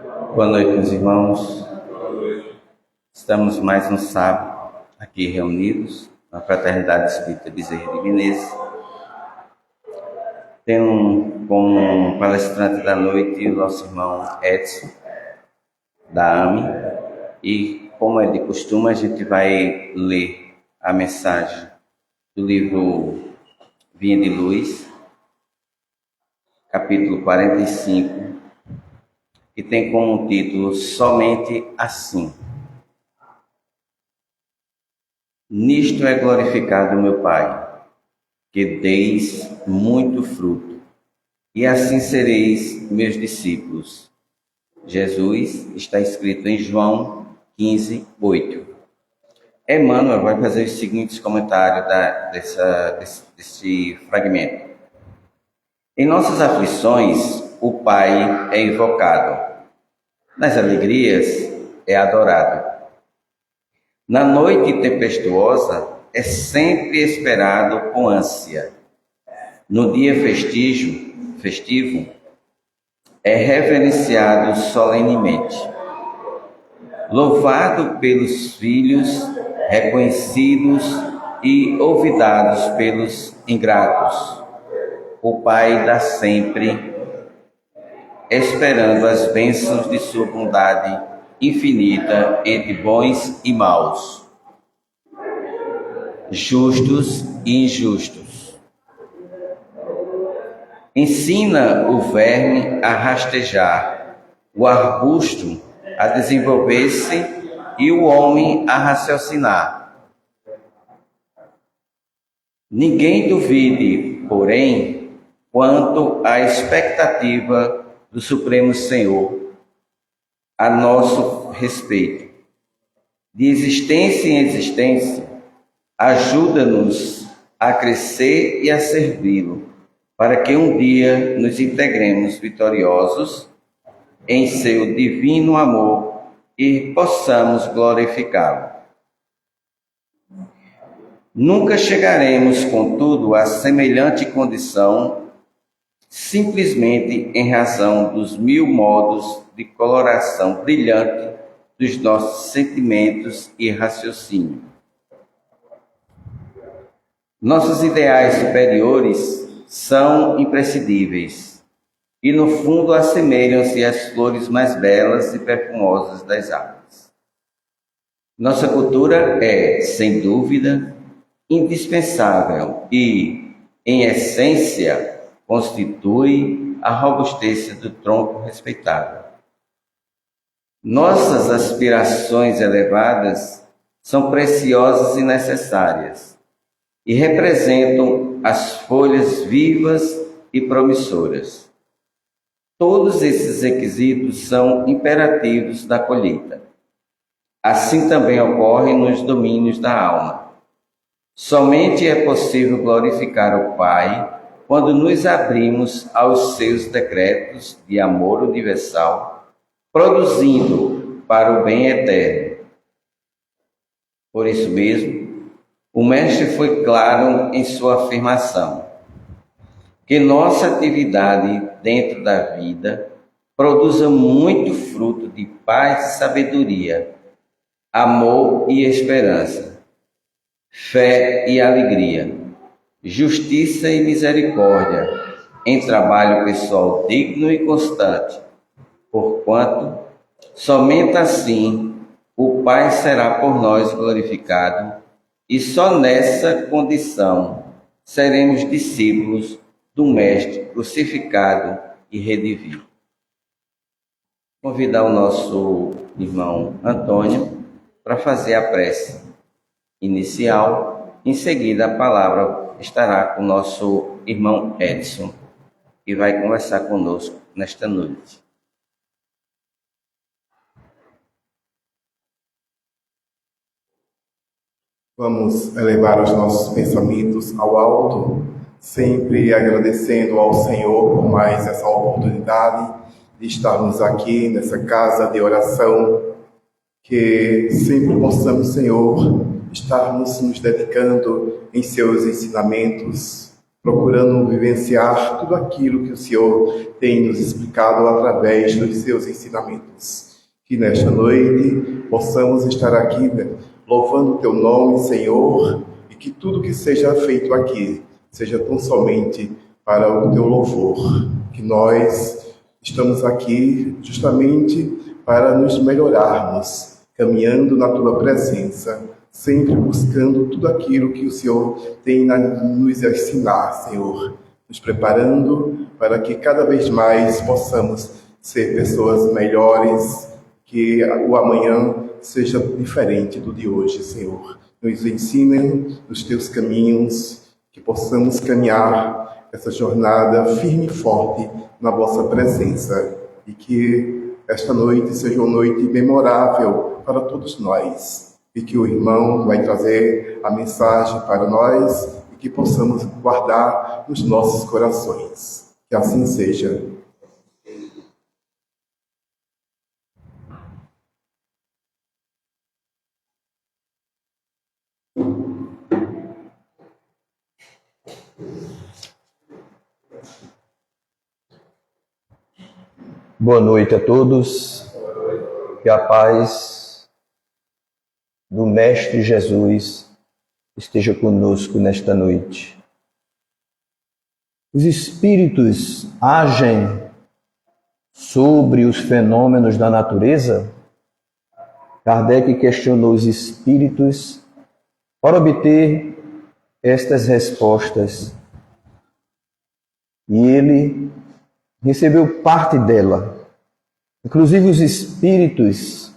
Boa noite, meus irmãos. Estamos mais um sábado aqui reunidos na Fraternidade Espírita Bezerra de Menezes. Tenho como palestrante da noite o nosso irmão Edson, da AME, e como é de costume, a gente vai ler a mensagem do livro Vinha de Luz, capítulo 45, que tem como título Somente Assim. Nisto é glorificado meu Pai, que deis muito fruto, e assim sereis meus discípulos. Jesus, está escrito em João 15, 8. Emmanuel vai fazer os seguintes comentários desse fragmento. Em nossas aflições, o Pai é invocado. Nas alegrias, é adorado. Na noite tempestuosa, é sempre esperado com ânsia. No dia festivo, é reverenciado solenemente. Louvado pelos filhos, reconhecidos e olvidados pelos ingratos. O Pai dá sempre, esperando as bênçãos de sua bondade infinita entre bons e maus, justos e injustos. Ensina o verme a rastejar, o arbusto a desenvolver-se e o homem a raciocinar. Ninguém duvide, porém, quanto à expectativa do Supremo Senhor a nosso respeito. De existência em existência, ajuda-nos a crescer e a servi-lo, para que um dia nos integremos vitoriosos em seu divino amor e possamos glorificá-lo. Nunca chegaremos, contudo, a semelhante condição, simplesmente em razão dos mil modos de coloração brilhante dos nossos sentimentos e raciocínio. Nossos ideais superiores são imprescindíveis e, no fundo, assemelham-se às flores mais belas e perfumosas das árvores. Nossa cultura é, sem dúvida, indispensável e, em essência, constitui a robustez do tronco respeitável. Nossas aspirações elevadas são preciosas e necessárias e representam as folhas vivas e promissoras. Todos esses requisitos são imperativos da colheita. Assim também ocorre nos domínios da alma. Somente é possível glorificar o Pai quando nos abrimos aos seus decretos de amor universal, produzindo para o bem eterno. Por isso mesmo, o Mestre foi claro em sua afirmação, que nossa atividade dentro da vida produza muito fruto de paz e sabedoria, amor e esperança, fé e alegria, justiça e misericórdia, em trabalho pessoal digno e constante, porquanto somente assim o Pai será por nós glorificado e só nessa condição seremos discípulos do Mestre crucificado e redimido. Convidar o nosso irmão Antônio para fazer a prece inicial. Em seguida, a palavra estará com o nosso irmão Edson, que vai conversar conosco nesta noite. Vamos elevar os nossos pensamentos ao alto, sempre agradecendo ao Senhor por mais essa oportunidade de estarmos aqui nessa casa de oração, que sempre possamos, Senhor, estarmos nos dedicando em seus ensinamentos, procurando vivenciar tudo aquilo que o Senhor tem nos explicado através dos seus ensinamentos. Que nesta noite possamos estar aqui, louvando o Teu nome, Senhor, e que tudo que seja feito aqui seja tão somente para o Teu louvor. Que nós estamos aqui justamente para nos melhorarmos, caminhando na Tua presença, sempre buscando tudo aquilo que o Senhor tem a nos ensinar, Senhor, nos preparando para que cada vez mais possamos ser pessoas melhores, que o amanhã seja diferente do de hoje, Senhor. Nos ensinem nos Teus caminhos, que possamos caminhar essa jornada firme e forte na Vossa presença, e que esta noite seja uma noite memorável para todos nós, e que o irmão vai trazer a mensagem para nós e que possamos guardar nos nossos corações. Que assim seja. Boa noite a todos, que a paz do Mestre Jesus esteja conosco nesta noite. Os espíritos agem sobre os fenômenos da natureza? Kardec questionou os espíritos para obter estas respostas. E ele recebeu parte dela. Inclusive os espíritos,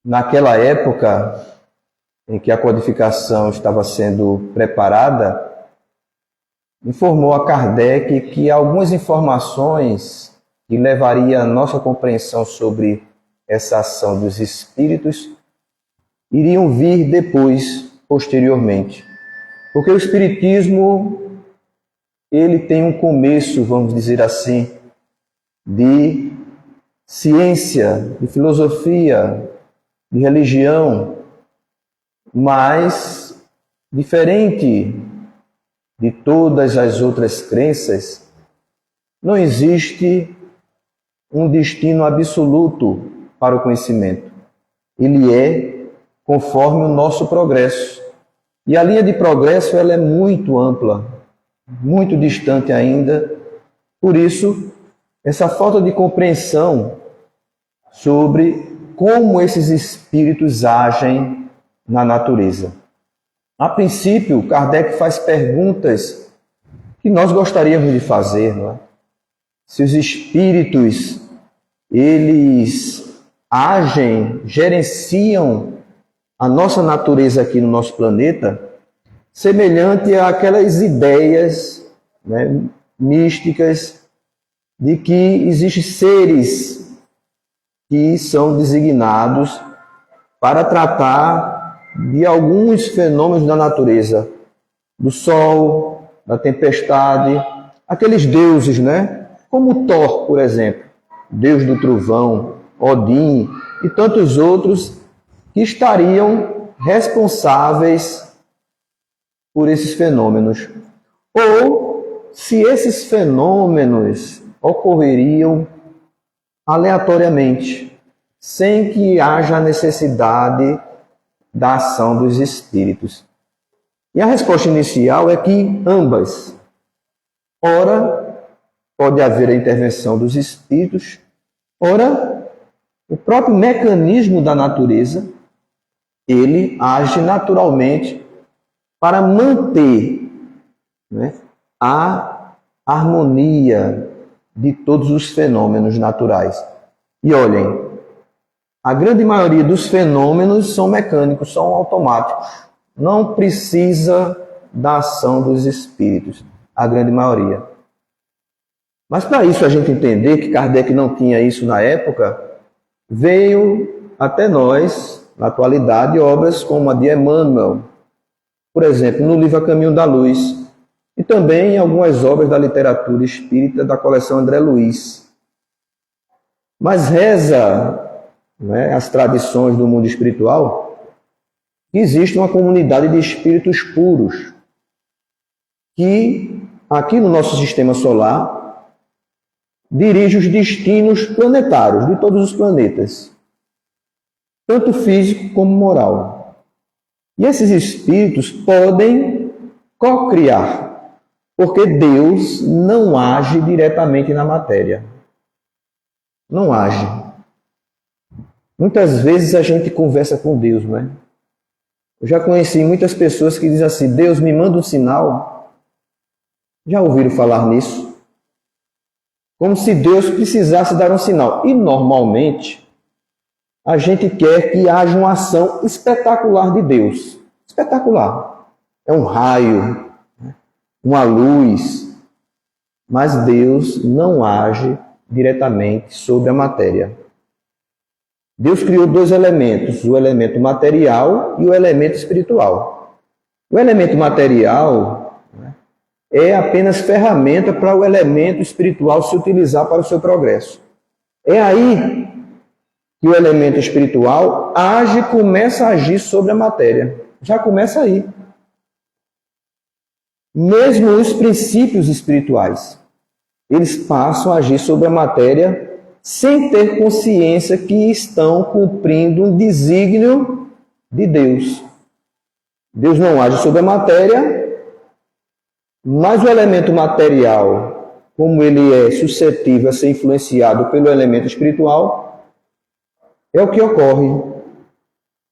naquela época em que a codificação estava sendo preparada, informou a Kardec que algumas informações que levariam a nossa compreensão sobre essa ação dos espíritos iriam vir depois, posteriormente. Porque o espiritismo ele tem um começo, vamos dizer assim, de ciência, de filosofia, de religião, mas diferente de todas as outras crenças, não existe um destino absoluto para o conhecimento. Ele é conforme o nosso progresso. E a linha de progresso ela é muito ampla, muito distante ainda. Por isso, essa falta de compreensão sobre como esses espíritos agem na natureza. A princípio, Kardec faz perguntas que nós gostaríamos de fazer, não é? Se os espíritos, eles agem, gerenciam a nossa natureza aqui no nosso planeta, semelhante àquelas ideias, né, místicas de que existem seres que são designados para tratar de alguns fenômenos da natureza, do sol, da tempestade, aqueles deuses, né? Como Thor, por exemplo, deus do trovão, Odin e tantos outros que estariam responsáveis por esses fenômenos. Ou se esses fenômenos ocorreriam aleatoriamente, sem que haja necessidade da ação dos espíritos. E a resposta inicial é que ambas. Ora, pode haver a intervenção dos espíritos, ora, o próprio mecanismo da natureza, ele age naturalmente para manter, né, a harmonia de todos os fenômenos naturais. E olhem, a grande maioria dos fenômenos são mecânicos, são automáticos. Não precisa da ação dos espíritos, a grande maioria. Mas para isso a gente entender que Kardec não tinha isso na época, veio até nós, na atualidade, obras como a de Emmanuel, por exemplo, no livro A Caminho da Luz, e também em algumas obras da literatura espírita da coleção André Luiz. Mas reza, né, as tradições do mundo espiritual, que existe uma comunidade de espíritos puros, que aqui no nosso sistema solar dirige os destinos planetários de todos os planetas, tanto físico como moral. E esses espíritos podem co-criar, porque Deus não age diretamente na matéria. Não age. Muitas vezes a gente conversa com Deus, não é? Eu já conheci muitas pessoas que dizem assim: Deus, me manda um sinal. Já ouviram falar nisso? Como se Deus precisasse dar um sinal. E normalmente a gente quer que haja uma ação espetacular de Deus. Espetacular. É um raio, uma luz. Mas Deus não age diretamente sobre a matéria. Deus criou dois elementos, o elemento material e o elemento espiritual. O elemento material é apenas ferramenta para o elemento espiritual se utilizar para o seu progresso. É aí que o elemento espiritual age e começa a agir sobre a matéria. Já começa aí. Mesmo os princípios espirituais, eles passam a agir sobre a matéria sem ter consciência que estão cumprindo um desígnio de Deus. Deus não age sobre a matéria, mas o elemento material, como ele é suscetível a ser influenciado pelo elemento espiritual, é o que ocorre.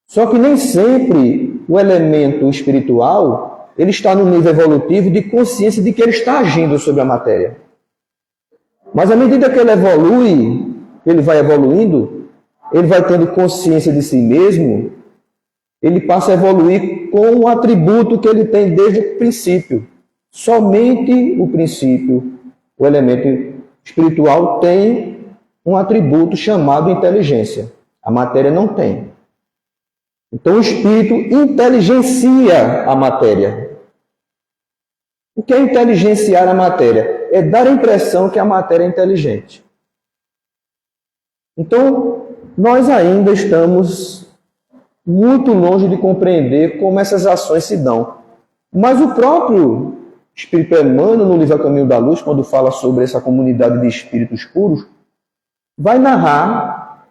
Só que nem sempre o elemento espiritual ele está no nível evolutivo de consciência de que ele está agindo sobre a matéria. Mas à medida que ele evolui, ele vai evoluindo, ele vai tendo consciência de si mesmo, ele passa a evoluir com o atributo que ele tem desde o princípio. Somente o princípio, o elemento espiritual, tem um atributo chamado inteligência. A matéria não tem. Então o espírito inteligencia a matéria. O que é inteligenciar a matéria? É dar a impressão que a matéria é inteligente. Então, nós ainda estamos muito longe de compreender como essas ações se dão. Mas o próprio Espírito Emmanuel, no livro A Caminho da Luz, quando fala sobre essa comunidade de espíritos puros, vai narrar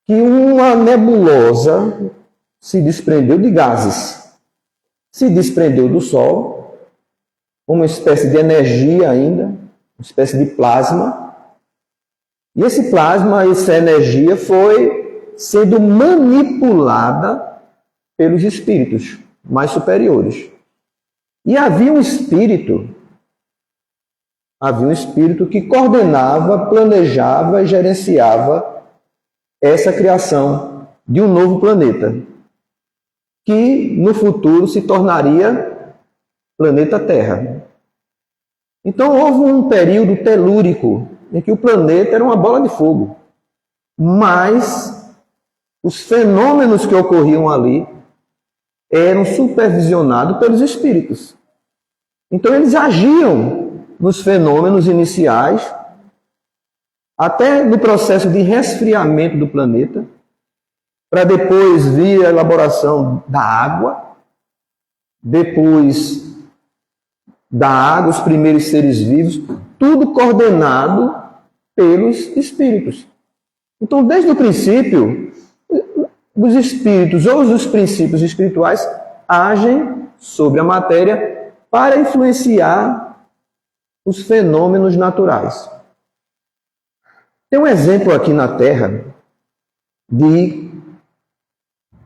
que uma nebulosa se desprendeu de gases, se desprendeu do Sol, uma espécie de energia ainda, uma espécie de plasma. E esse plasma, essa energia foi sendo manipulada pelos espíritos mais superiores. E havia um espírito que coordenava, planejava e gerenciava essa criação de um novo planeta, que no futuro se tornaria planeta Terra. Então houve um período telúrico em que o planeta era uma bola de fogo, mas os fenômenos que ocorriam ali eram supervisionados pelos espíritos. Então eles agiam nos fenômenos iniciais, até no processo de resfriamento do planeta, para depois vir a elaboração da água, depois da água, os primeiros seres vivos, tudo coordenado pelos espíritos. Então, desde o princípio, os espíritos ou os princípios espirituais agem sobre a matéria para influenciar os fenômenos naturais. Tem um exemplo aqui na Terra de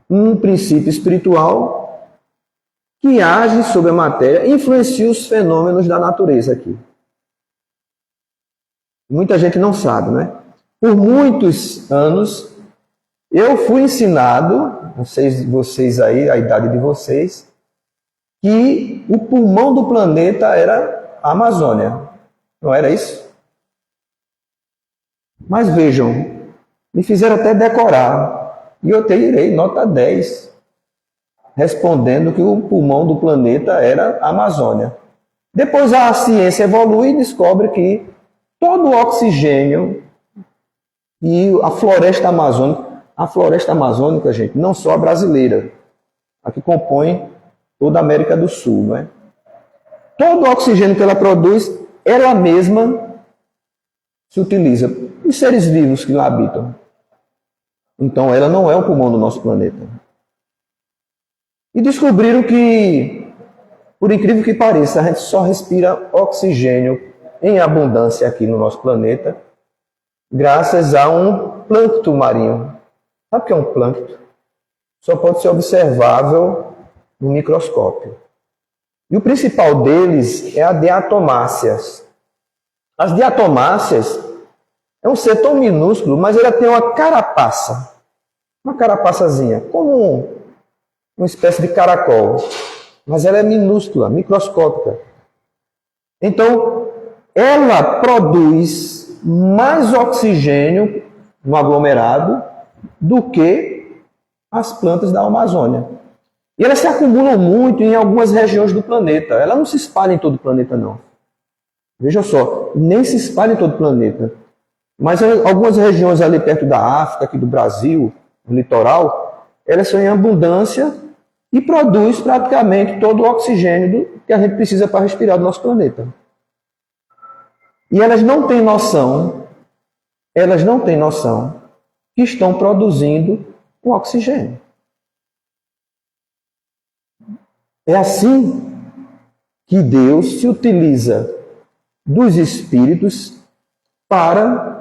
um princípio espiritual que age sobre a matéria e influencia os fenômenos da natureza aqui. Muita gente não sabe, né? Por muitos anos, eu fui ensinado, não sei vocês aí, a idade de vocês, que o pulmão do planeta era a Amazônia. Não era isso? Mas vejam, me fizeram até decorar. E eu tirei nota 10, respondendo que o pulmão do planeta era a Amazônia. Depois a ciência evolui e descobre que todo o oxigênio e a floresta amazônica, gente, não só a brasileira, a que compõe toda a América do Sul, não é? todo o oxigênio que ela produz, ela mesma se utiliza. Os seres vivos que lá habitam. Então, ela não é o pulmão do nosso planeta. E descobriram que, por incrível que pareça, a gente só respira oxigênio em abundância aqui no nosso planeta, graças a um plâncton marinho. Sabe o que é um plâncton? Só pode ser observável no microscópio. E o principal deles é a diatomáceas. As diatomáceas é um ser tão minúsculo, mas ele tem uma carapaçazinha, como uma espécie de caracol. Mas ela é minúscula, microscópica. Então, ela produz mais oxigênio no aglomerado do que as plantas da Amazônia. E elas se acumulam muito em algumas regiões do planeta. Ela não se espalha em todo o planeta, não. Veja só, nem se espalha em todo o planeta. Mas algumas regiões ali perto da África, aqui do Brasil, no litoral, elas são em abundância e produz praticamente todo o oxigênio que a gente precisa para respirar do nosso planeta. E elas não têm noção que estão produzindo o oxigênio. É assim que Deus se utiliza dos espíritos para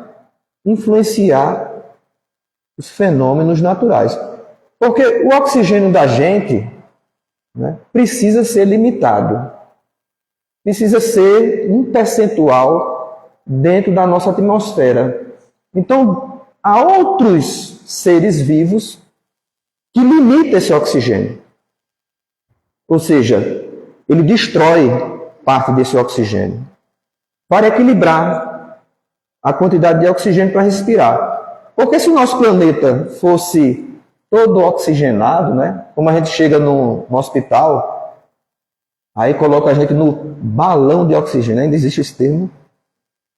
influenciar os fenômenos naturais. Porque o oxigênio da gente, né, precisa ser limitado. Precisa ser um percentual dentro da nossa atmosfera. Então, há outros seres vivos que limitam esse oxigênio. Ou seja, ele destrói parte desse oxigênio para equilibrar a quantidade de oxigênio para respirar. Porque se o nosso planeta fosse todo oxigenado, né? Como a gente chega no hospital, aí coloca a gente no balão de oxigênio. Ainda existe esse termo.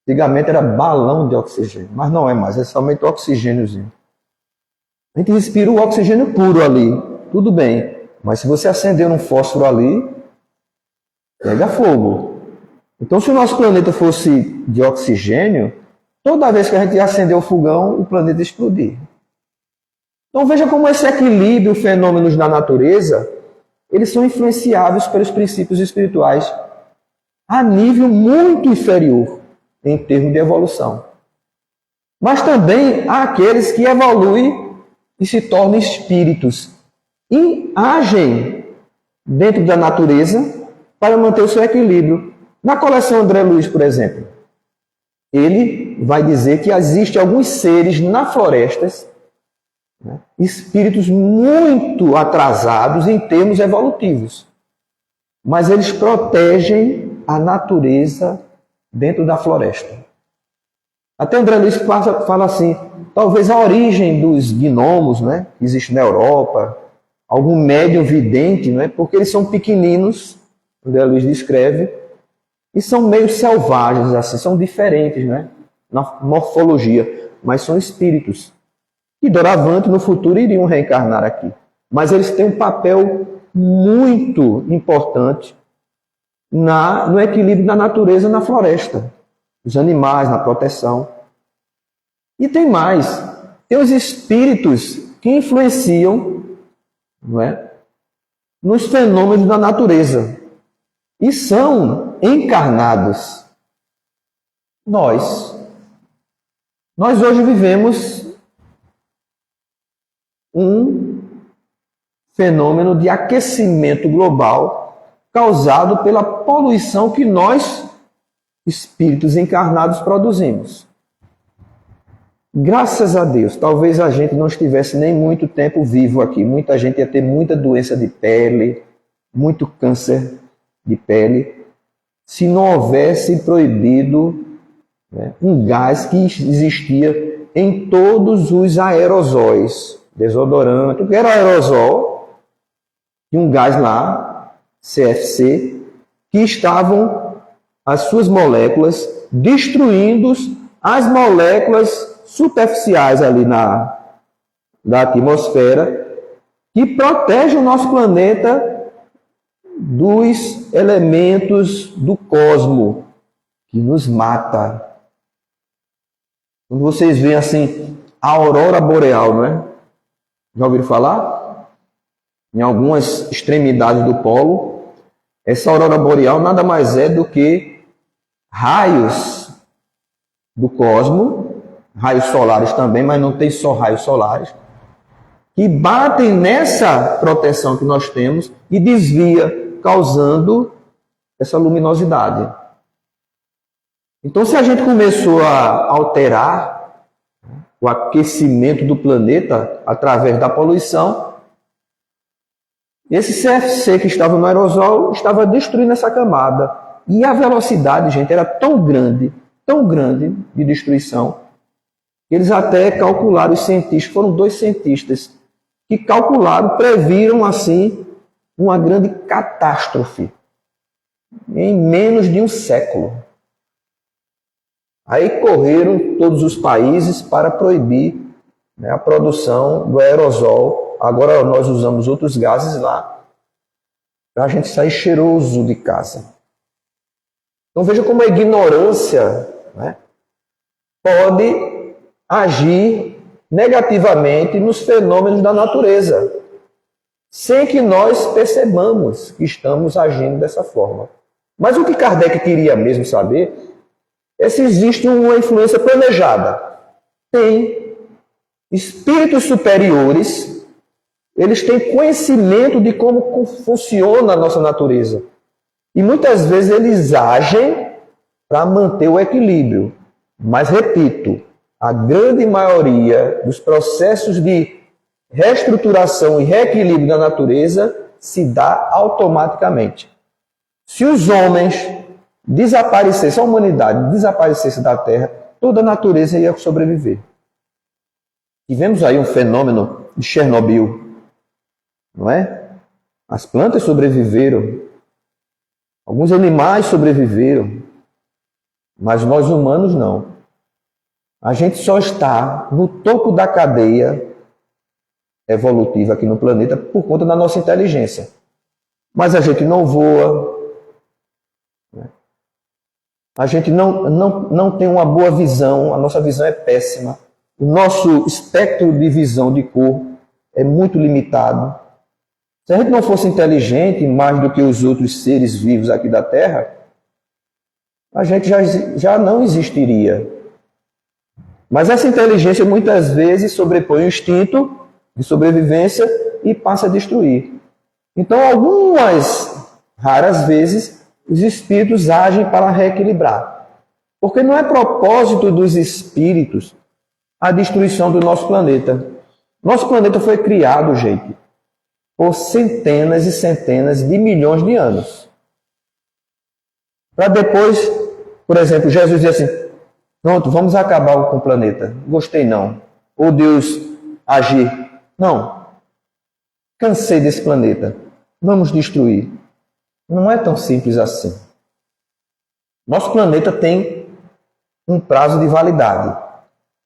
Antigamente era balão de oxigênio, mas não é mais, é somente oxigêniozinho. A gente respira o oxigênio puro ali, tudo bem. Mas se você acender um fósforo ali, pega fogo. Então, se o nosso planeta fosse de oxigênio, toda vez que a gente acender o fogão, o planeta explodir. Então, veja como esse equilíbrio, fenômenos da natureza, eles são influenciáveis pelos princípios espirituais a nível muito inferior em termos de evolução. Mas também há aqueles que evoluem e se tornam espíritos e agem dentro da natureza para manter o seu equilíbrio. Na coleção André Luiz, por exemplo, ele vai dizer que existem alguns seres na florestas, né, espíritos muito atrasados em termos evolutivos, mas eles protegem a natureza dentro da floresta. Até André Luiz fala assim, talvez a origem dos gnomos, né, que existe na Europa, algum médium vidente, né, porque eles são pequeninos, André Luiz descreve, e são meio selvagens, assim, são diferentes, né, na morfologia, mas são espíritos que doravante no futuro iriam reencarnar aqui. Mas eles têm um papel muito importante no equilíbrio da natureza na floresta, os animais, na proteção. E tem mais, tem os espíritos que influenciam, não é, nos fenômenos da natureza e são encarnados. Nós hoje vivemos um fenômeno de aquecimento global causado pela poluição que nós, espíritos encarnados, produzimos. Graças a Deus, talvez a gente não estivesse nem muito tempo vivo aqui. Muita gente ia ter muita doença de pele, muito câncer de pele, se não houvesse proibido, né, um gás que existia em todos os aerosóis, desodorante, o que era aerosol, e um gás lá, CFC, que estavam as suas moléculas destruindo as moléculas superficiais ali da atmosfera, que protege o nosso planeta dos elementos do cosmo que nos mata. Quando vocês veem assim, a aurora boreal, não é? Já ouviram falar? Em algumas extremidades do polo, essa aurora boreal nada mais é do que raios do cosmo, raios solares também, mas não tem só raios solares, que batem nessa proteção que nós temos e desvia, causando essa luminosidade. Então, se a gente começou a alterar o aquecimento do planeta através da poluição, esse CFC que estava no aerosol estava destruindo essa camada. E a velocidade, gente, era tão grande de destruição, que eles até calcularam, os cientistas, foram 2 cientistas, que calcularam, previram assim, uma grande catástrofe em menos de um século. Aí correram todos os países para proibir, né, a produção do aerosol. Agora nós usamos outros gases lá para a gente sair cheiroso de casa. Então veja como a ignorância, né, pode agir negativamente nos fenômenos da natureza, sem que nós percebamos que estamos agindo dessa forma. Mas o que Kardec queria mesmo saber é se existe uma influência planejada. Tem espíritos superiores, eles têm conhecimento de como funciona a nossa natureza. E muitas vezes eles agem para manter o equilíbrio. Mas, repito, a grande maioria dos processos de reestruturação e reequilíbrio da natureza se dá automaticamente. Se os homens desaparecessem, a humanidade desaparecesse da Terra, toda a natureza ia sobreviver. Tivemos aí um fenômeno de Chernobyl, não é? As plantas sobreviveram, alguns animais sobreviveram, mas nós humanos não. A gente só está no topo da cadeia evolutiva aqui no planeta por conta da nossa inteligência. Mas a gente não voa, né? A gente não tem uma boa visão, a nossa visão é péssima. O nosso espectro de visão de cor é muito limitado. Se a gente não fosse inteligente mais do que os outros seres vivos aqui da Terra, a gente já não existiria. Mas essa inteligência muitas vezes sobrepõe o instinto de sobrevivência e passa a destruir. Então, algumas raras vezes, os espíritos agem para reequilibrar. Porque não é propósito dos espíritos a destruição do nosso planeta. Nosso planeta foi criado, gente, por centenas e centenas de milhões de anos. Para depois, por exemplo, Jesus diz assim, pronto, vamos acabar com o planeta. Gostei não. Ou Deus agir. Não. Cansei desse planeta. Vamos destruir. Não é tão simples assim. Nosso planeta tem um prazo de validade.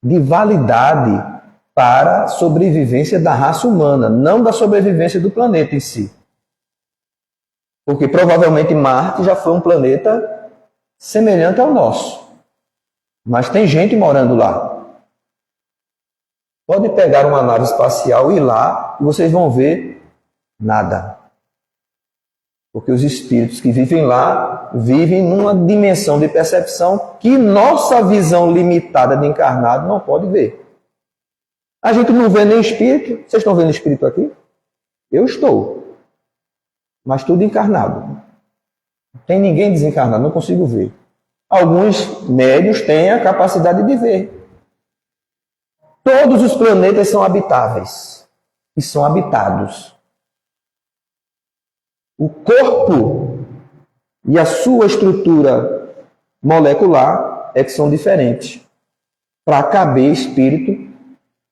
De validade para a sobrevivência da raça humana, não da sobrevivência do planeta em si. Porque provavelmente Marte já foi um planeta semelhante ao nosso. Mas tem gente morando lá. Pode pegar uma nave espacial e ir lá e vocês vão ver nada. Porque os espíritos que vivem lá vivem numa dimensão de percepção que nossa visão limitada de encarnado não pode ver. A gente não vê nem espírito. Vocês estão vendo espírito aqui? Eu estou. Mas tudo encarnado. Não tem ninguém desencarnado, não consigo ver. Alguns médios têm a capacidade de ver. Todos os planetas são habitáveis e são habitados. O corpo e a sua estrutura molecular é que são diferentes. Para caber espírito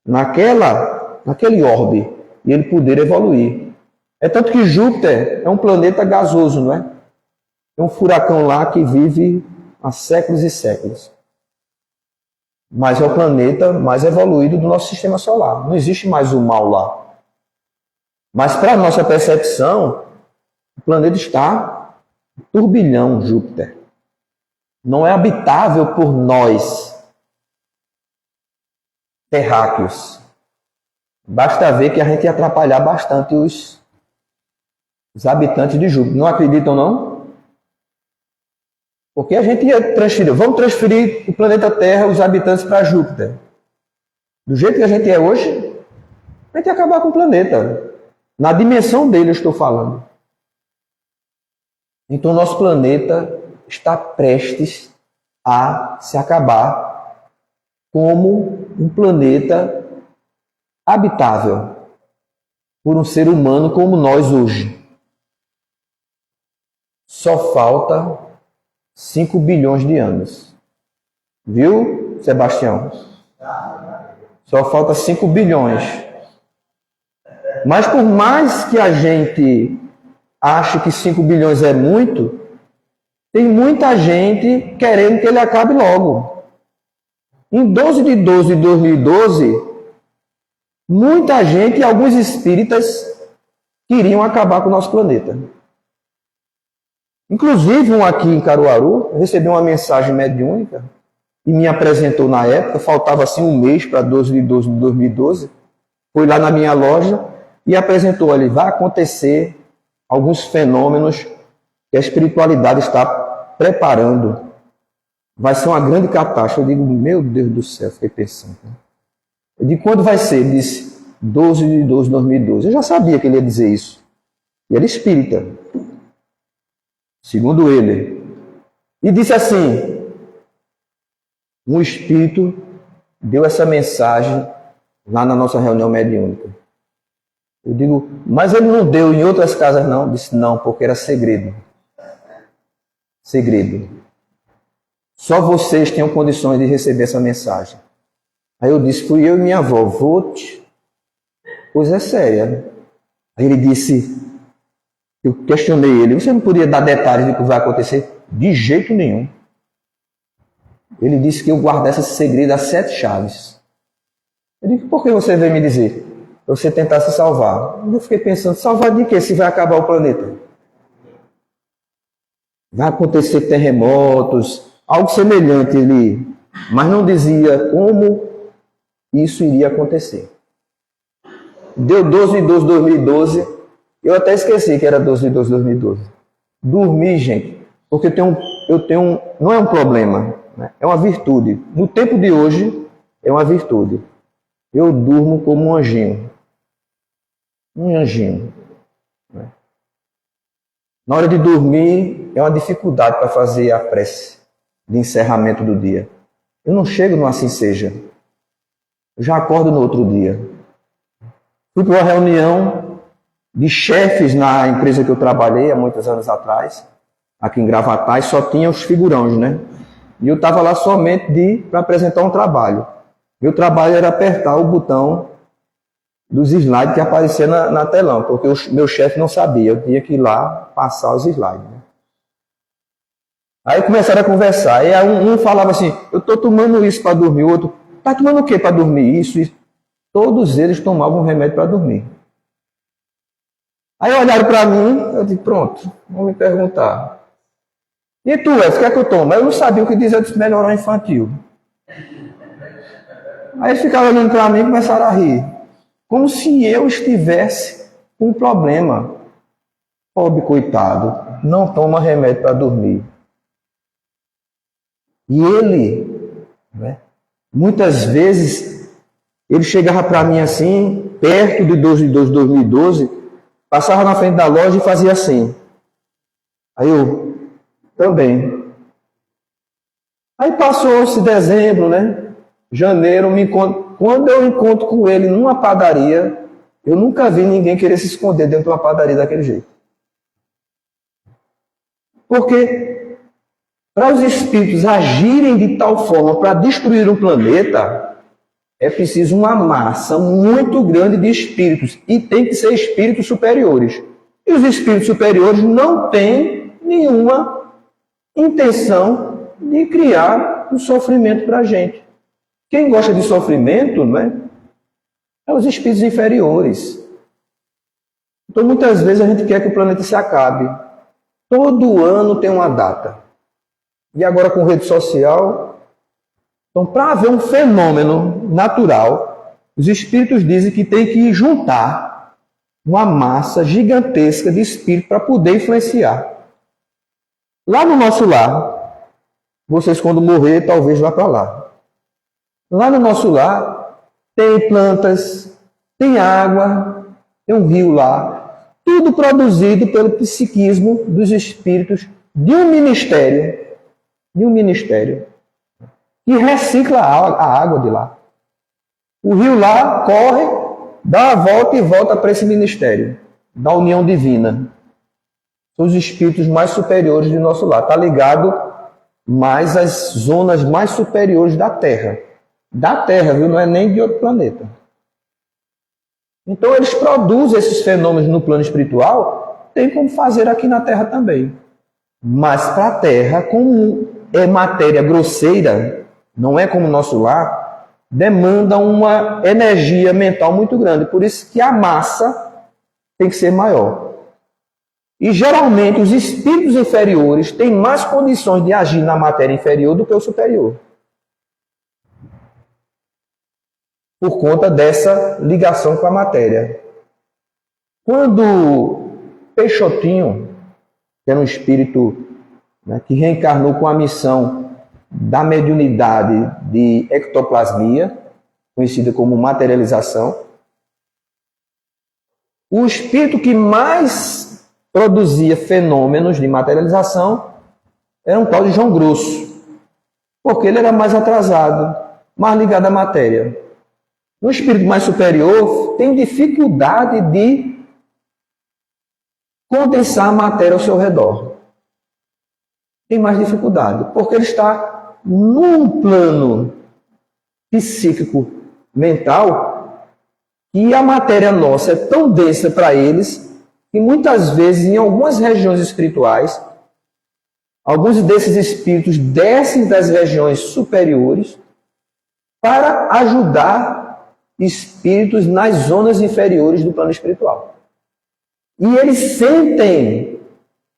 naquele orbe e ele poder evoluir. É tanto que Júpiter é um planeta gasoso, não é? É um furacão lá que vive há séculos e séculos. Mas é o planeta mais evoluído do nosso sistema solar. Não existe mais o mal lá. Mas para a nossa percepção, O planeta está turbilhão, Júpiter. Não é habitável por nós, terráqueos. Basta ver que a gente ia atrapalhar bastante os habitantes de Júpiter. Não acreditam, não? Porque a gente ia transferir. Vamos transferir o planeta Terra, os habitantes, para Júpiter. Do jeito que a gente é hoje, a gente ia acabar com o planeta. Na dimensão dele eu estou falando. Então, nosso planeta está prestes a se acabar como um planeta habitável por um ser humano como nós hoje. Só falta 5 bilhões de anos. Viu, Sebastião? Só falta 5 bilhões. Mas por mais que a gente ache que 5 bilhões é muito, tem muita gente querendo que ele acabe logo. Em 12 de 12 de 2012, muita gente e alguns espíritas queriam acabar com o nosso planeta. Inclusive, um aqui em Caruaru recebeu uma mensagem mediúnica e me apresentou na época, faltava assim um mês para 12 de 12 de 2012, foi lá na minha loja e apresentou ali, vai acontecer alguns fenômenos que a espiritualidade está preparando. Vai ser uma grande catástrofe. Eu digo, meu Deus do céu, fiquei pensando. Eu digo, quando vai ser? Ele disse, 12 de 12 de 2012. Eu já sabia que ele ia dizer isso. E era espírita, segundo ele. E disse assim, um espírito deu essa mensagem lá na nossa reunião mediúnica. Eu digo, mas ele não deu em outras casas não? Disse, não, porque era segredo. Segredo. Só vocês tinham condições de receber essa mensagem. Aí eu disse, fui eu e minha avó, vote. Coisa séria. Aí ele disse, eu questionei ele, você não podia dar detalhes do que vai acontecer? De jeito nenhum. Ele disse que eu guardasse esse segredo a 7 chaves. Eu disse, por que você veio me dizer? Você tentar se salvar. Eu fiquei pensando, salvar de quê se vai acabar o planeta? Vai acontecer terremotos, algo semelhante ali, mas não dizia como isso iria acontecer. Deu 12 de 12 de 2012, eu até esqueci que era 12 de 12 de 2012. Dormi, gente, porque eu tenho não é um problema, né? É uma virtude. No tempo de hoje, é uma virtude. Eu durmo como um anjinho. Um anjinho. Né? Na hora de dormir, é uma dificuldade para fazer a prece de encerramento do dia. Eu não chego no assim seja. Eu já acordo no outro dia. Fui para uma reunião de chefes na empresa que eu trabalhei há muitos anos atrás, aqui em Gravatar, e só tinha os figurões, né? E eu estava lá somente para apresentar um trabalho. Meu trabalho era apertar o botão dos slides que aparecia na telão, porque o meu chefe não sabia, eu tinha que ir lá passar os slides. Né? Aí começaram a conversar, e aí um falava assim, eu estou tomando isso para dormir, o outro, está tomando o que para dormir? Isso. Todos eles tomavam remédio para dormir. Aí olharam para mim, eu disse, pronto, vão me perguntar. E tu, Edson, o que é que eu tomo? Eu não sabia o que dizer, eu disse, melhorar infantil. Aí eles ficaram olhando para mim e começaram a rir. Como se eu estivesse com um problema. Pobre coitado, não toma remédio para dormir. E ele, né, muitas vezes, ele chegava para mim assim, perto de 12 de 12 de 2012, passava na frente da loja e fazia assim. Aí eu, também. Aí passou-se dezembro, né? Janeiro, quando eu encontro com ele numa padaria, eu nunca vi ninguém querer se esconder dentro de uma padaria daquele jeito. Porque para os espíritos agirem de tal forma para destruir um planeta, é preciso uma massa muito grande de espíritos, e tem que ser espíritos superiores. E os espíritos superiores não têm nenhuma intenção de criar um sofrimento para a gente. Quem gosta de sofrimento, não é? É os espíritos inferiores. Então, muitas vezes a gente quer que o planeta se acabe. Todo ano tem uma data. E agora com rede social. Então, para haver um fenômeno natural, os espíritos dizem que tem que juntar uma massa gigantesca de espírito para poder influenciar. Lá no nosso lar, vocês quando morrer, talvez vá para lá. Lá no nosso lar, tem plantas, tem água, tem um rio lá. Tudo produzido pelo psiquismo dos espíritos de um ministério. Que recicla a água de lá. O rio lá corre, dá a volta e volta para esse ministério da união divina. São os espíritos mais superiores do nosso lar. Está ligado mais às zonas mais superiores da Terra. Da Terra, viu? Não é nem de outro planeta. Então eles produzem esses fenômenos no plano espiritual, tem como fazer aqui na Terra também. Mas para a Terra, como é matéria grosseira, não é como o nosso lar, demanda uma energia mental muito grande. Por isso que a massa tem que ser maior. E geralmente os espíritos inferiores têm mais condições de agir na matéria inferior do que o superior. Por conta dessa ligação com a matéria. Quando Peixotinho, que era um espírito, né, que reencarnou com a missão da mediunidade de ectoplasmia, conhecida como materialização, o espírito que mais produzia fenômenos de materialização era um tal de João Grosso, porque ele era mais atrasado, mais ligado à matéria. O espírito mais superior tem dificuldade de condensar a matéria ao seu redor. Tem mais dificuldade, porque ele está num plano psíquico mental e a matéria nossa é tão densa para eles que muitas vezes, em algumas regiões espirituais, alguns desses espíritos descem das regiões superiores para ajudar espíritos nas zonas inferiores do plano espiritual. E eles sentem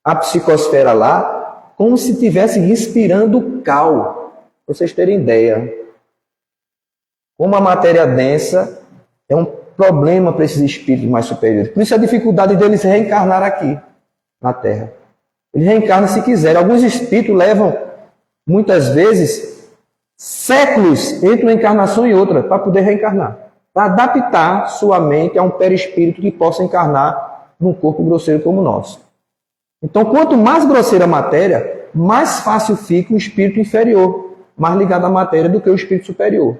a psicosfera lá como se estivessem respirando cal, para vocês terem ideia. Como a matéria densa é um problema para esses espíritos mais superiores. Por isso a dificuldade deles reencarnar aqui, na Terra. Eles reencarnam se quiserem. Alguns espíritos levam, muitas vezes, séculos entre uma encarnação e outra para poder reencarnar. Para adaptar sua mente a um perispírito que possa encarnar num corpo grosseiro como o nosso. Então, quanto mais grosseira a matéria, mais fácil fica o espírito inferior, mais ligado à matéria do que o espírito superior,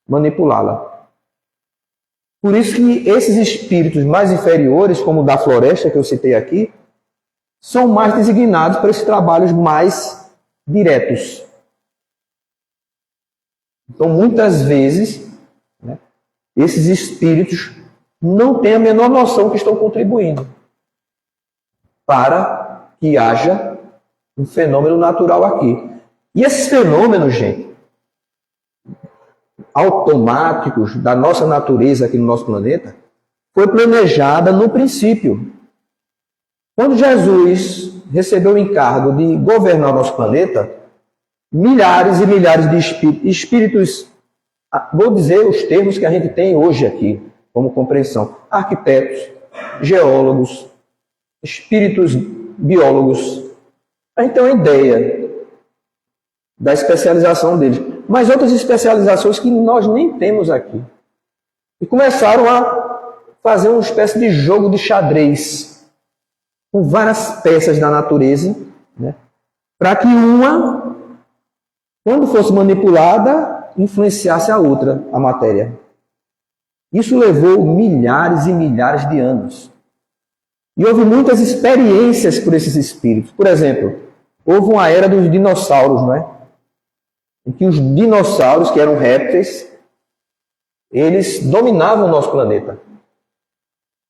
manipulá-la. Por isso que esses espíritos mais inferiores, como o da floresta, que eu citei aqui, são mais designados para esses trabalhos mais diretos. Então, muitas vezes, né, esses espíritos não têm a menor noção que estão contribuindo para que haja um fenômeno natural aqui. E esses fenômenos, gente, automáticos da nossa natureza aqui no nosso planeta, foi planejada no princípio. Quando Jesus recebeu o encargo de governar o nosso planeta, milhares e milhares de espíritos, vou dizer os termos que a gente tem hoje aqui, como compreensão, arquitetos, geólogos, espíritos biólogos. A gente tem uma ideia da especialização deles, mas outras especializações que nós nem temos aqui. E começaram a fazer uma espécie de jogo de xadrez, com várias peças da natureza, né, para que uma, quando fosse manipulada, influenciasse a outra, a matéria. Isso levou milhares e milhares de anos. E houve muitas experiências por esses espíritos. Por exemplo, houve uma era dos dinossauros, não é? Em que os dinossauros, que eram répteis, eles dominavam o nosso planeta.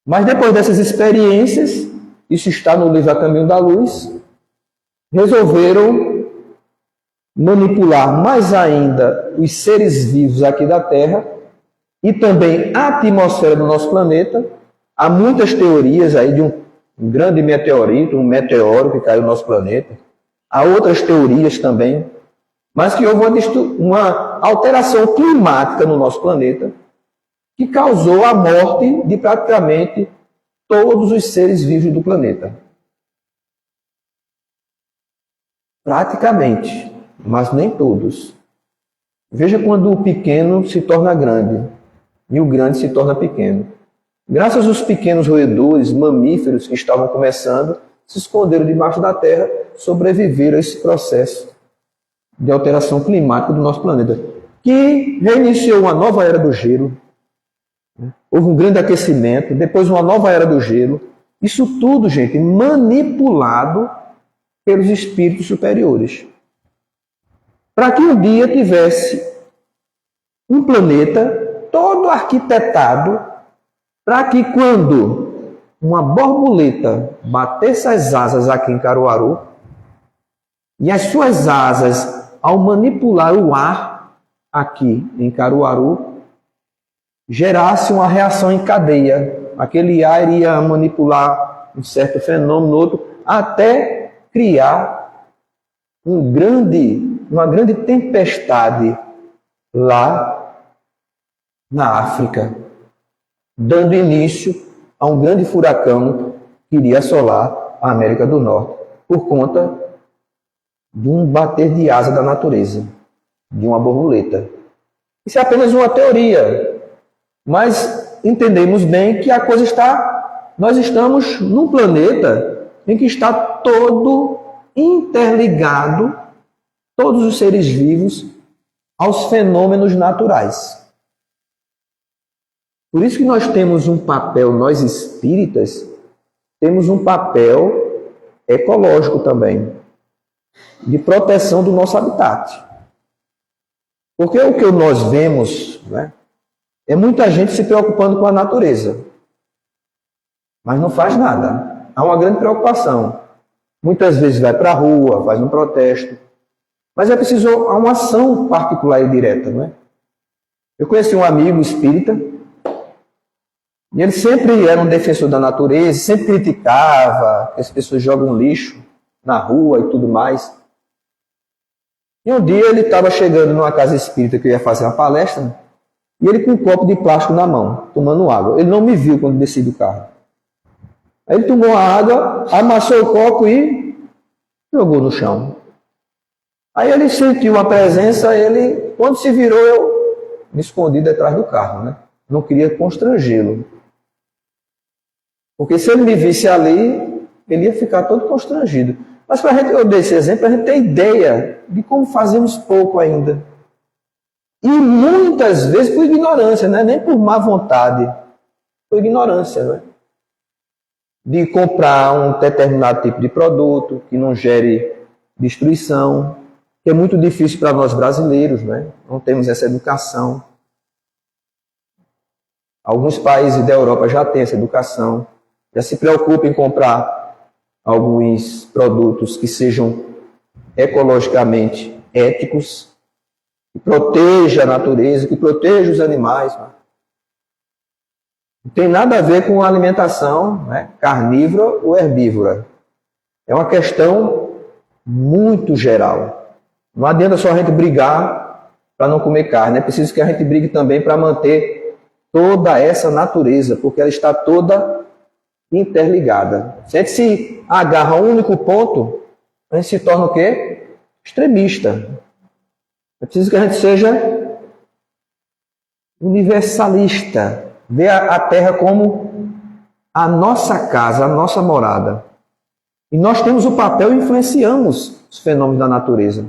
Mas depois dessas experiências, isso está no livro A Caminho da Luz, resolveram manipular mais ainda os seres vivos aqui da Terra e também a atmosfera do nosso planeta Há muitas teorias aí de um grande meteorito, um meteoro que caiu no nosso planeta. Há outras teorias também, mas que houve uma alteração climática no nosso planeta que causou a morte de praticamente todos os seres vivos do planeta. Praticamente, mas nem todos. Veja quando o pequeno se torna grande e o grande se torna pequeno. Graças aos pequenos roedores, mamíferos que estavam começando, se esconderam debaixo da terra, sobreviveram a esse processo de alteração climática do nosso planeta, que reiniciou uma nova era do gelo. Houve um grande aquecimento, depois uma nova era do gelo. Isso tudo, gente, manipulado pelos espíritos superiores. Para que um dia tivesse um planeta todo arquitetado, para que quando uma borboleta batesse as asas aqui em Caruaru, e as suas asas, ao manipular o ar aqui em Caruaru, gerasse uma reação em cadeia. Aquele ar iria manipular um certo fenômeno, outro, até criar uma grande tempestade lá na África, dando início a um grande furacão que iria assolar a América do Norte, por conta de um bater de asa da natureza, de uma borboleta. Isso é apenas uma teoria, mas entendemos bem que a coisa nós estamos num planeta em que está todo interligado, todos os seres vivos, aos fenômenos naturais. Por isso que nós temos um papel, nós espíritas, temos um papel ecológico também, de proteção do nosso habitat. Porque o que nós vemos, né, é muita gente se preocupando com a natureza, mas não faz nada. Há uma grande preocupação. Muitas vezes vai para a rua, faz um protesto, mas é preciso uma ação particular e direta. Não é? Eu conheci um amigo espírita, e ele sempre era um defensor da natureza, sempre criticava que as pessoas jogam lixo na rua e tudo mais. E um dia ele estava chegando numa casa espírita que eu ia fazer uma palestra, e ele com um copo de plástico na mão, tomando água. Ele não me viu quando desci do carro. Aí ele tomou a água, amassou o copo e jogou no chão. Aí ele sentiu a presença, quando se virou, eu me escondi detrás do carro, né? Não queria constrangê-lo. Porque se ele me visse ali, ele ia ficar todo constrangido. Mas eu dei esse exemplo para a gente ter ideia de como fazemos pouco ainda. E muitas vezes por ignorância, não é nem por má vontade, por ignorância, não é? De comprar um determinado tipo de produto que não gere destruição, que é muito difícil para nós brasileiros, né? Não temos essa educação. Alguns países da Europa já têm essa educação, já se preocupam em comprar alguns produtos que sejam ecologicamente éticos, que protejam a natureza, que protejam os animais. Não tem nada a ver com alimentação, né, carnívora ou herbívora. É uma questão muito geral. Não adianta só a gente brigar para não comer carne. É preciso que a gente brigue também para manter toda essa natureza, porque ela está toda interligada. Se a gente se agarra a um único ponto, a gente se torna o quê? Extremista. É preciso que a gente seja universalista, ver a Terra como a nossa casa, a nossa morada. E nós temos o papel e influenciamos os fenômenos da natureza.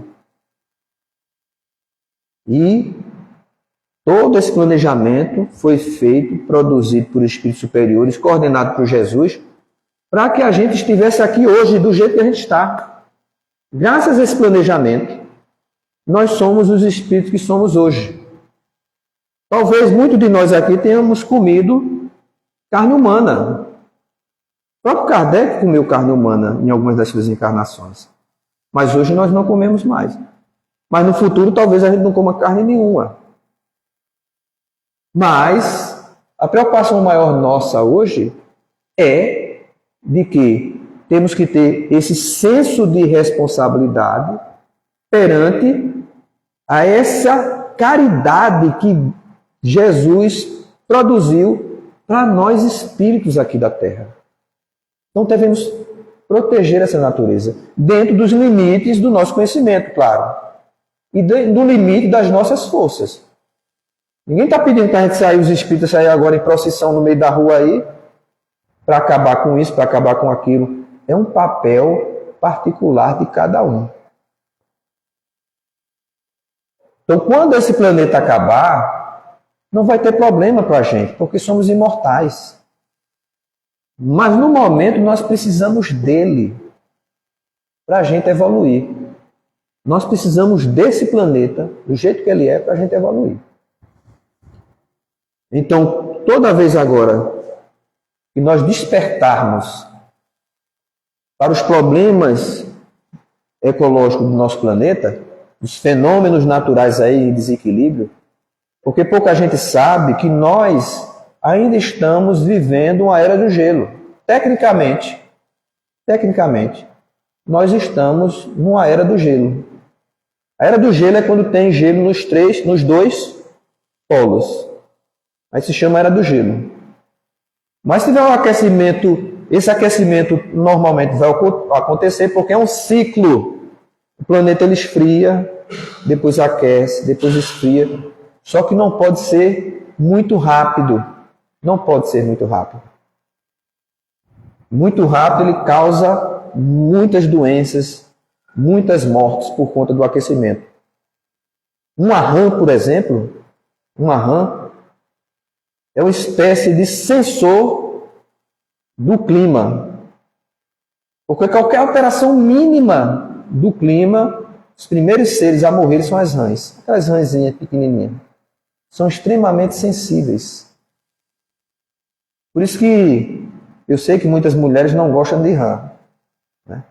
E todo esse planejamento foi feito, produzido por espíritos superiores, coordenado por Jesus, para que a gente estivesse aqui hoje do jeito que a gente está. Graças a esse planejamento, nós somos os espíritos que somos hoje. Talvez muitos de nós aqui tenhamos comido carne humana. O próprio Kardec comeu carne humana em algumas das suas encarnações. Mas hoje nós não comemos mais. Mas no futuro talvez a gente não coma carne nenhuma. Mas A preocupação maior nossa hoje é de que temos que ter esse senso de responsabilidade perante a essa caridade que Jesus produziu para nós espíritos aqui da Terra. Então devemos proteger essa natureza, dentro dos limites do nosso conhecimento, claro, e do limite das nossas forças. Ninguém está pedindo que a gente saia, os espíritas sair agora em procissão no meio da rua aí, para acabar com isso, para acabar com aquilo. É um papel particular de cada um. Então, quando esse planeta acabar, não vai ter problema para a gente, porque somos imortais. Mas no momento nós precisamos dele para a gente evoluir. Nós precisamos desse planeta, do jeito que ele é, para a gente evoluir. Então, toda vez agora que nós despertarmos para os problemas ecológicos do nosso planeta, os fenômenos naturais aí em desequilíbrio, porque pouca gente sabe que nós ainda estamos vivendo uma era do gelo. Tecnicamente, nós estamos numa era do gelo. A era do gelo é quando tem gelo nos dois polos. Aí se chama era do gelo. Mas se tiver um aquecimento, esse aquecimento normalmente vai acontecer porque é um ciclo. O planeta ele esfria, depois aquece, depois esfria. Só que não pode ser muito rápido. Não pode ser muito rápido. Muito rápido ele causa muitas doenças, muitas mortes por conta do aquecimento. Uma rã, por exemplo, é uma espécie de sensor do clima. Porque qualquer alteração mínima do clima, os primeiros seres a morrer são as rãs. Aquelas rãzinhas pequenininhas. São extremamente sensíveis. Por isso que eu sei que muitas mulheres não gostam de rã. Né?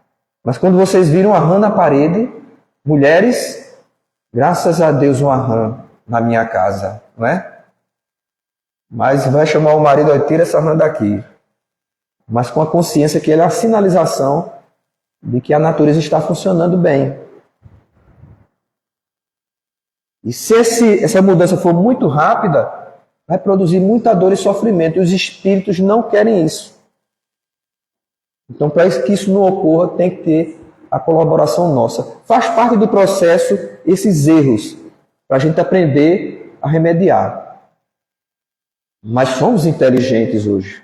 Mas quando vocês viram a rã na parede, mulheres, graças a Deus uma rã na minha casa, não é? Mas vai chamar o marido, ó, tira essa rã daqui. Mas com a consciência que ela é a sinalização de que a natureza está funcionando bem. E se essa mudança for muito rápida, vai produzir muita dor e sofrimento. E os espíritos não querem isso. Então, para que isso não ocorra, tem que ter a colaboração nossa. Faz parte do processo esses erros, para a gente aprender a remediar. Mas somos inteligentes hoje.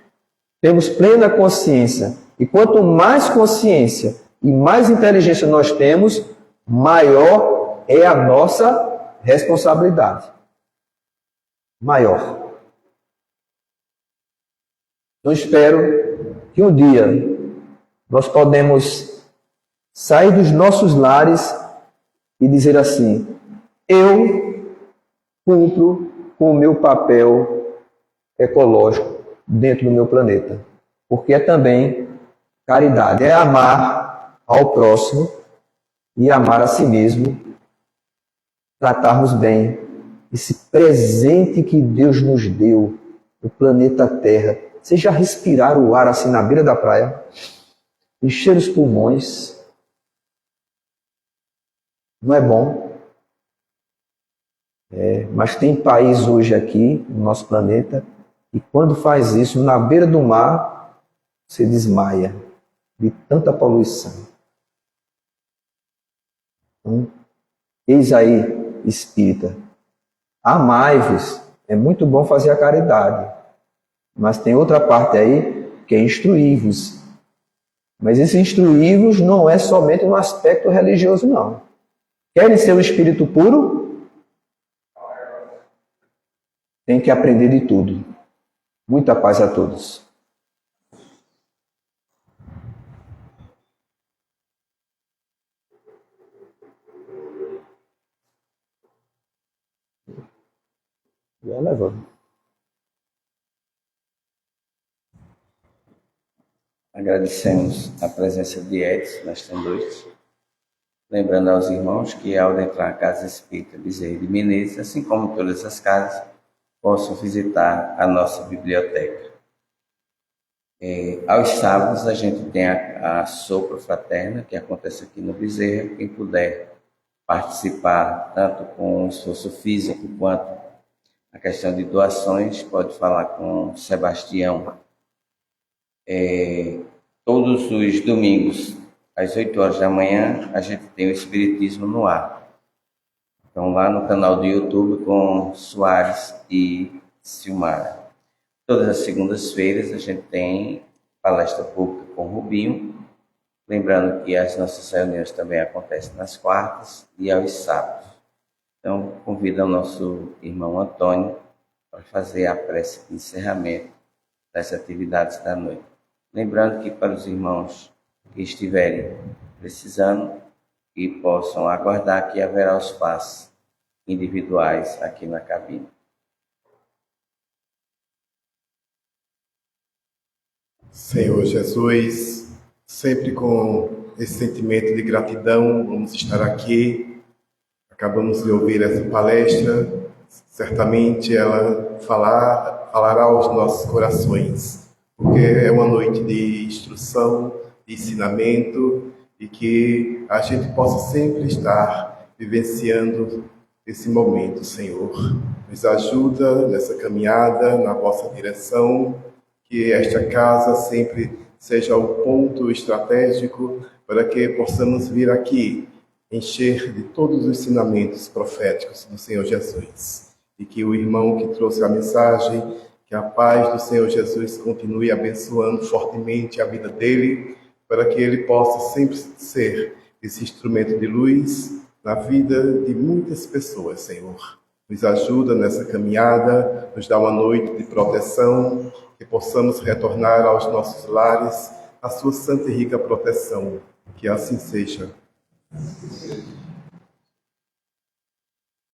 Temos plena consciência. E quanto mais consciência e mais inteligência nós temos, maior é a nossa responsabilidade. Maior. Eu espero que um dia nós podemos sair dos nossos lares e dizer assim: eu cumpro com o meu papel ecológico dentro do meu planeta. Porque é também caridade, é amar ao próximo e amar a si mesmo, tratarmos bem esse presente que Deus nos deu, o planeta Terra. Vocês já respiraram o ar assim na beira da praia? Encher os pulmões? Não é bom? Mas tem país hoje aqui, no nosso planeta, e quando faz isso, na beira do mar, você desmaia de tanta poluição. Então, eis aí, espírita, amai-vos. É muito bom fazer a caridade, mas tem outra parte aí que é instruir-vos. Mas esse instruir-vos não é somente no aspecto religioso, não. Querem ser um espírito puro? Tem que aprender de tudo. Muita paz a todos. Já levando. Agradecemos a presença de Edson, nesta noite. Lembrando aos irmãos que ao entrar na Casa Espírita Bezerra de Menezes, assim como todas as casas, possam visitar a nossa biblioteca. Aos sábados a gente tem a sopa fraterna, que acontece aqui no Bezerra. Quem puder participar, tanto com esforço físico quanto a questão de doações, pode falar com Sebastião. Todos os domingos, às 8 horas da manhã, a gente tem o Espiritismo no Ar. Então, lá no canal do YouTube com Soares e Silmara. Todas as segundas-feiras a gente tem palestra pública com Rubinho. Lembrando que as nossas reuniões também acontecem nas quartas e aos sábados. Então, convido o nosso irmão Antônio para fazer a prece de encerramento das atividades da noite. Lembrando que para os irmãos que estiverem precisando, que possam aguardar que haverá os passos individuais aqui na cabine. Senhor Jesus, sempre com esse sentimento de gratidão, vamos estar aqui. Acabamos de ouvir essa palestra, certamente ela falará aos nossos corações, porque é uma noite de instrução, de ensinamento, e que a gente possa sempre estar vivenciando esse momento, Senhor. Nos ajuda nessa caminhada, na vossa direção, que esta casa sempre seja o ponto estratégico para que possamos vir aqui encher de todos os ensinamentos proféticos do Senhor Jesus. E que o irmão que trouxe a mensagem, que a paz do Senhor Jesus continue abençoando fortemente a vida dele, para que ele possa sempre ser esse instrumento de luz na vida de muitas pessoas, Senhor. Nos ajuda nessa caminhada, nos dá uma noite de proteção, que possamos retornar aos nossos lares a sua santa e rica proteção. Que assim seja.